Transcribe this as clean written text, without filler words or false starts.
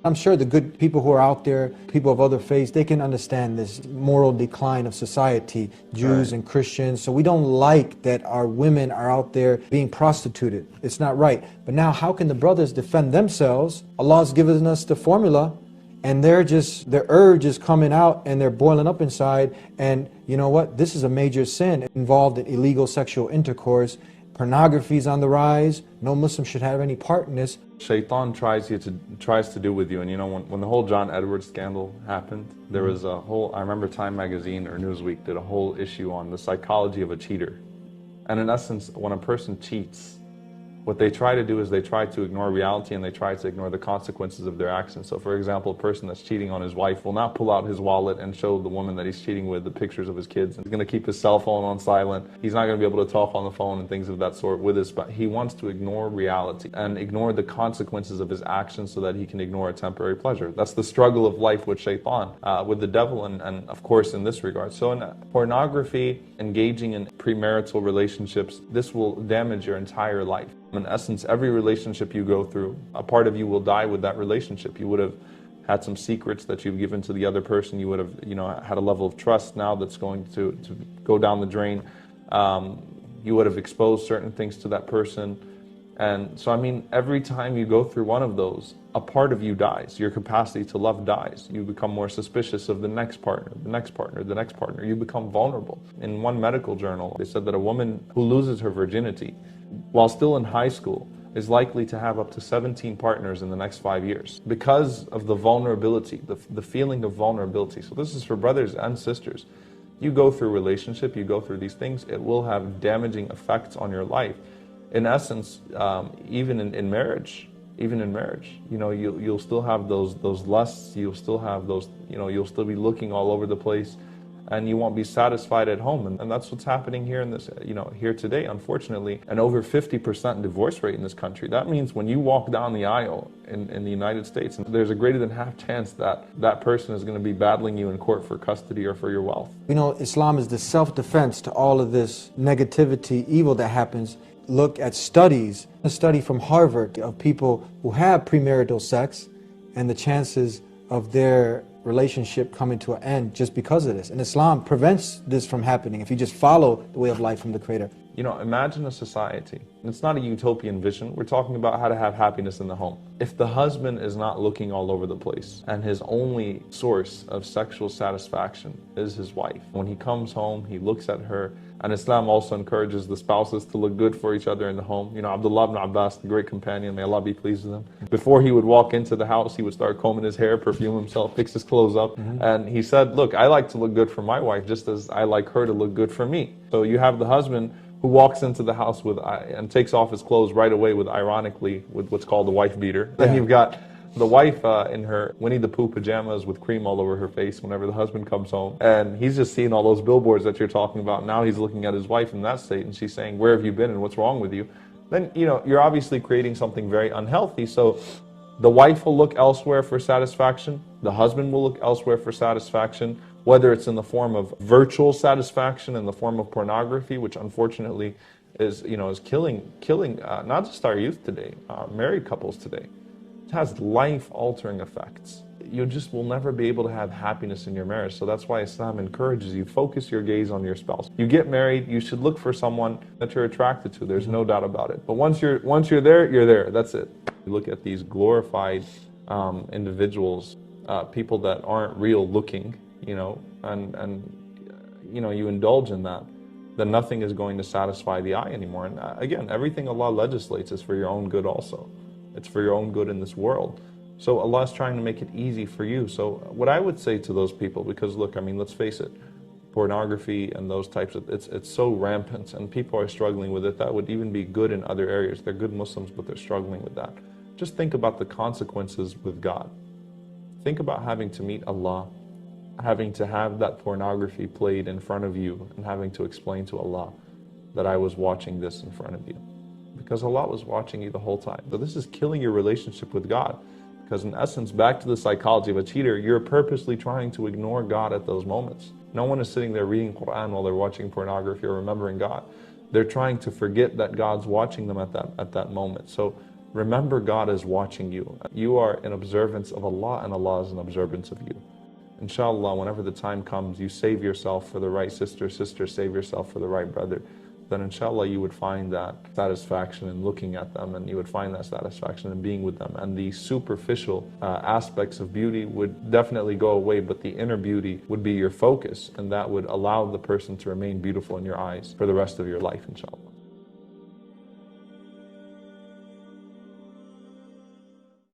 I'm sure the good people who are out there, people of other faiths, they can understand this moral decline of society, Jews and Christians. So we don't like that our women are out there being prostituted. It's not right. But now how can the brothers defend themselves? Allah's given us the formula, and their urge is coming out and they're boiling up inside. And you know what? This is a major sin involved in illegal sexual intercourse. Pornography is on the rise. No Muslim should have any part in this. Shaitan tries to do with you. And you know, when the whole John Edwards scandal happened, there was a whole, I remember Time Magazine or Newsweek did a whole issue on the psychology of a cheater. And in essence, when a person cheats, what they try to do is they try to ignore reality and they try to ignore the consequences of their actions. So for example, a person that's cheating on his wife will not pull out his wallet and show the woman that he's cheating with the pictures of his kids. He's going to keep his cell phone on silent. He's not going to be able to talk on the phone and things of that sort with his, but he wants to ignore reality and ignore the consequences of his actions so that he can ignore a temporary pleasure. That's the struggle of life with Shaitan, with the devil, and of course in this regard. So in pornography, engaging in premarital relationships, this will damage your entire life. In essence, every relationship you go through, a part of you will die with that relationship. You would have had some secrets that you've given to the other person. You would have, had a level of trust now that's going to go down the drain. You would have exposed certain things to that person. And so, I mean, every time you go through one of those, a part of you dies. Your capacity to love dies. You become more suspicious of the next partner, the next partner, the next partner. You become vulnerable. In one medical journal, they said that a woman who loses her virginity while still in high school is likely to have up to 17 partners in the next 5 years because of the vulnerability, the feeling of vulnerability. So this is for brothers and sisters. You go through relationship, you go through these things, it will have damaging effects on your life. In essence, even in marriage, you'll still have those lusts, you'll still have those, you'll still be looking all over the place, and you won't be satisfied at home. And that's what's happening here in this, here today, unfortunately. And over 50% divorce rate in this country. That means when you walk down the aisle in the United States, there's a greater than half chance that that person is going to be battling you in court for custody or for your wealth. Islam is the self-defense to all of this negativity, evil that happens. Look at studies, a study from Harvard of people who have premarital sex and the chances of their relationship coming to an end just because of this. And Islam prevents this from happening if you just follow the way of life from the Creator. Imagine a society, and it's not a utopian vision, we're talking about how to have happiness in the home. If the husband is not looking all over the place and his only source of sexual satisfaction is his wife, when he comes home, he looks at her, and Islam also encourages the spouses to look good for each other in the home. Abdullah ibn Abbas, the great companion, may Allah be pleased with him, before he would walk into the house, he would start combing his hair, perfume himself, fix his clothes up, and he said, look, I like to look good for my wife just as I like her to look good for me. So you have the husband who walks into the house and takes off his clothes right away with what's called the wife beater. Then you've got the wife in her Winnie the Pooh pajamas with cream all over her face whenever the husband comes home. And he's just seeing all those billboards that you're talking about. Now he's looking at his wife in that state and she's saying, where have you been and what's wrong with you? Then, you're obviously creating something very unhealthy. So the wife will look elsewhere for satisfaction. The husband will look elsewhere for satisfaction, whether it's in the form of virtual satisfaction, in the form of pornography, which unfortunately is killing not just our youth today, married couples today. It has life-altering effects. You just will never be able to have happiness in your marriage. So that's why Islam encourages you, focus your gaze on your spouse. You get married, you should look for someone that you're attracted to. There's no doubt about it. But once you're there, you're there. That's it. You look at these glorified individuals, people that aren't real looking, and you indulge in that, then nothing is going to satisfy the eye anymore. And again, everything Allah legislates is for your own good also. It's for your own good in this world. So Allah is trying to make it easy for you. So what I would say to those people, because look, let's face it, pornography and those types of, it's so rampant and people are struggling with it. That would even be good in other areas. They're good Muslims, but they're struggling with that. Just think about the consequences with God. Think about having to meet Allah, having to have that pornography played in front of you and having to explain to Allah that I was watching this in front of you. Because Allah was watching you the whole time. But this is killing your relationship with God. Because in essence, back to the psychology of a cheater, you're purposely trying to ignore God at those moments. No one is sitting there reading Quran while they're watching pornography or remembering God. They're trying to forget that God's watching them at that moment. So Remember, God is watching you. You are in observance of Allah, and Allah is in observance of you. Inshallah, whenever the time comes, you save yourself for the right sister, save yourself for the right brother, then inshallah you would find that satisfaction in looking at them, and you would find that satisfaction in being with them. And the superficial aspects of beauty would definitely go away, but the inner beauty would be your focus, and that would allow the person to remain beautiful in your eyes for the rest of your life, inshallah.